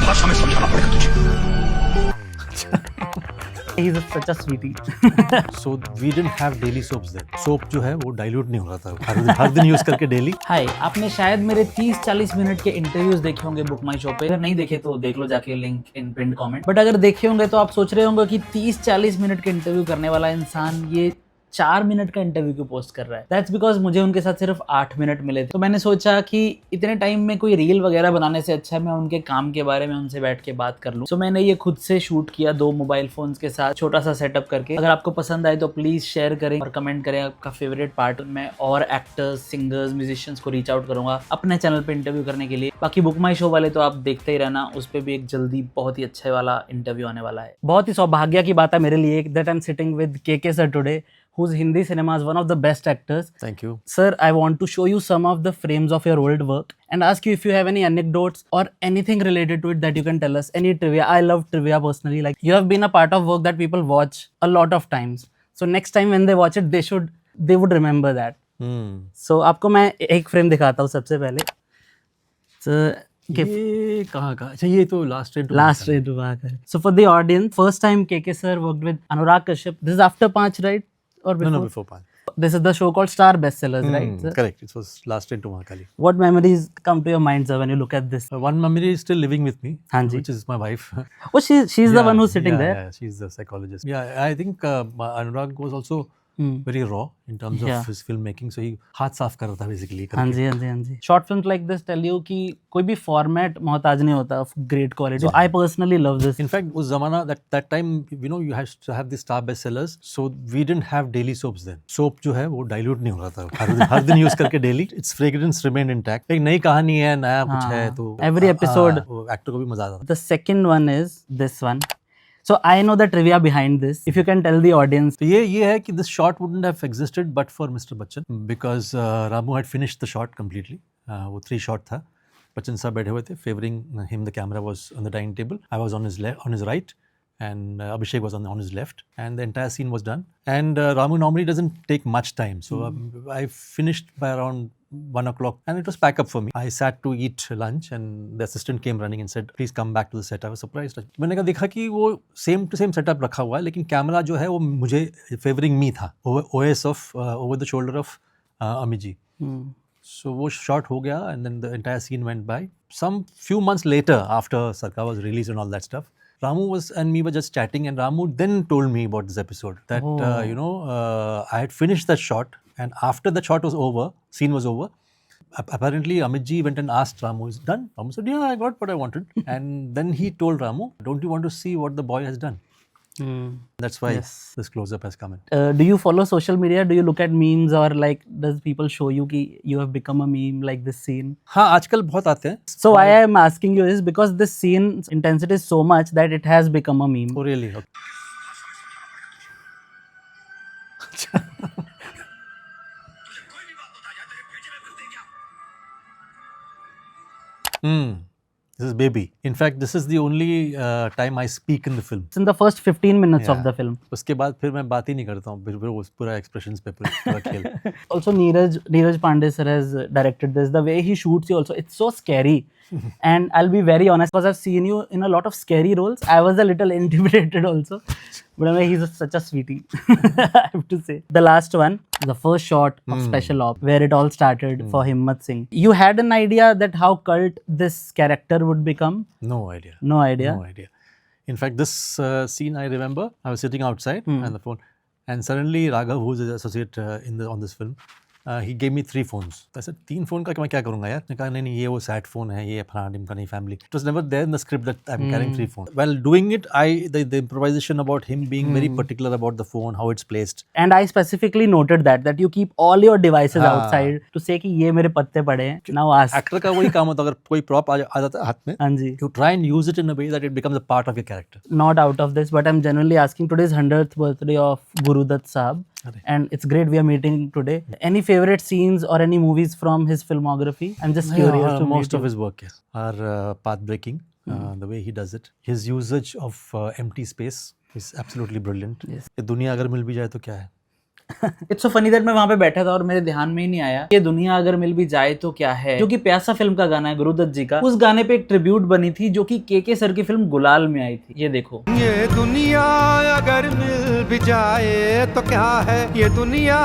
भाषा में समझाना पड़ेगा तुझे। He's such a sweetie. So we didn't have daily soaps then. Soap जो है वो dilute नहीं हो रहा था हर दिन यूज करके डेली. हाय, आपने शायद मेरे 30-40 मिनट के इंटरव्यूज देखे होंगे बुक माई शो पे. अगर नहीं देखे तो देख लो जाके, link in pin comment. But अगर देखे होंगे तो आप सोच रहे होंगे कि 30-40 मिनट के इंटरव्यू करने वाला इंसान ये 4 मिनट का इंटरव्यू क्यों पोस्ट कर रहा है. दैट्स बिकॉज मुझे उनके साथ सिर्फ 8 मिनट मिले थे. तो मैंने सोचा कि इतने टाइम में कोई रील वगैरह बनाने से अच्छा है मैं उनके काम के बारे में उनसे बैठ के बात कर लूं. तो मैंने ये खुद से शूट किया 2 मोबाइल फोन्स के साथ, छोटा सा सेटअप करके. अगर आपको पसंद आए तो प्लीज शेयर करें और कमेंट करें आपका फेवरेट पार्ट. मैं और एक्टर्स, सिंगर्स, म्यूजिशियंस को रीच आउट करूंगा अपने चैनल पे इंटरव्यू करने के लिए. बाकी बुक माई शो वाले तो आप देखते ही रहना, उस पर भी एक जल्दी बहुत ही अच्छे वाला इंटरव्यू आने वाला है. बहुत ही सौभाग्य की बात है मेरे लिए that I am sitting with K sir today, who's Hindi cinema's one of the best actors. Thank you. Sir, I want to show you some of the frames of your old work and ask you if you have any anecdotes or anything related to it that you can tell us. Any trivia. I love trivia personally. Like, you have been a part of work that people watch a lot of times. So next time when they watch it, they would remember that. So आपको मैं एक frame दिखाता हूँ सबसे पहले. So, ये कहाँ का? अच्छा ये तो last train to Mahakal. So for the audience, first time KK sir worked with Anurag Kashyap. This is after 5, right? Or before? No, before 5. This is the show called Star Bestsellers, right? Sir? Correct. It was last train to Mahakali. What memories come to your mind, sir, when you look at this? One memory is still living with me, Hanji. which is my wife. Oh, she's the one who's sitting there. Yeah, she's the psychologist. Yeah, I think Anurag was also very raw in terms of his filmmaking. So he हाथ साफ कर रहा था basically. हाँ जी. Short films like this tell you कि कोई भी format मोहताज नहीं होता of great quality. So I personally love this. In fact, उस जमाना that time you have to have the star bestsellers. So we didn't have daily soaps then. Soap जो है वो dilute नहीं हो रहा था हर दिन यूज करके daily. Its fragrance remained intact. एक नई कहानी है, नया कुछ है तो every episode एक्टर को भी मजा आता था. The second one is this one. So I know the trivia behind this. If you can tell the audience. तो ये है कि this shot wouldn't have existed but for Mr. Bachchan because Ramu had finished the shot completely. वो 3 shot था. Bachchan साहब बैठे हुए थे, favoring him. The camera was on the dining table. I was on his right, and Abhishek was on his left, and the entire scene was done. And Ramu normally doesn't take much time, so I finished by around 1 o'clock, and it was pack up for me. I sat to eat lunch, and the assistant came running and said, "Please come back to the set." I was surprised. मैंने कहा देखा कि वो same to same setup रखा हुआ है, लेकिन camera जो है वो मुझे favoring me था, OS of over the shoulder of Amit ji. So वो shot हो गया, and then the entire scene went by. Some few months later, after Sarkar was released and all that stuff, Ramu and me were just chatting, and Ramu then told me about this episode that I had finished that shot, and after the shot was over, scene was over, apparently Amit ji went and asked Ramu, "Is it done?" Ramu said, "Yeah, I got what I wanted." And then he told Ramu, "Don't you want to see what the boy has done?" That's why this close-up has come in. Do you follow social media? Do you look at memes, or like does people show you कि you have become a meme like this scene? हाँ, आजकल बहुत आते हैं. So why I am asking you is because this scene's intensity is so much that it has become a meme. Oh really? Okay. This is baby. In fact, this is the only time I speak in the film. It's in the first 15 minutes of the film. उसके बाद फिर मैं बात ही नहीं करता हूँ, फिर वो पूरा expressions पे पूरा खेल. Also, Neeraj Pandey sir has directed this. The way he shoots you also, it's so scary. And I'll be very honest, because I've seen you in a lot of scary roles. I was a little intimidated also. But I mean, he's such a sweetie, I have to say. The last one, the first shot of Special Op, where it all started for Himmat Singh. You had an idea that how cult this character would become? No idea. No idea? No idea. In fact, this scene I remember, I was sitting outside on the phone, and suddenly Raghav, who's an associate on this film, he gave me 3 phones. I said, 3 phone का मैं क्या करूँगा यार? मैंने कहा नहीं ये वो sad phone है, ये फलाना ढिमका नहीं family. It was never there in the script that I'm carrying 3 phones. While doing it, the improvisation about him being very particular about the phone, how it's placed. And I specifically noted that you keep all your devices outside to say कि ये मेरे पत्ते पड़े हैं. Now ask. Actor का वही काम होता है, अगर कोई prop आ जाता है हाथ में, हाँ जी. you try and use it in a way that it becomes a part of your character. Not out of this, but I'm genuinely asking. Today's 100th birthday of Guru Dutt Saab. And it's great we are meeting today. Any favorite scenes or any movies from his filmography? I'm just curious to most of his work are path breaking. The way he does it, his usage of empty space is absolutely brilliant. Yes. ये दुनिया अगर मिल भी जाए तो क्या है? It's so funny that मैं वहां पे बैठा था और मेरे ध्यान में ही नहीं आया ये दुनिया अगर मिल भी जाए तो क्या है, जो कि प्यासा फिल्म का गाना है गुरुदत्त जी का। उस गाने पे एक ट्रिब्यूट बनी थी जो कि के सर की फिल्म गुलाल में आई थी। ये देखो। ये दुनिया अगर मिल भी जाए तो क्या है, ये दुनिया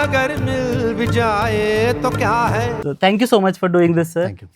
अगर मिल भी जाए तो क्या है। Thank you so much for doing this sir. Thank you.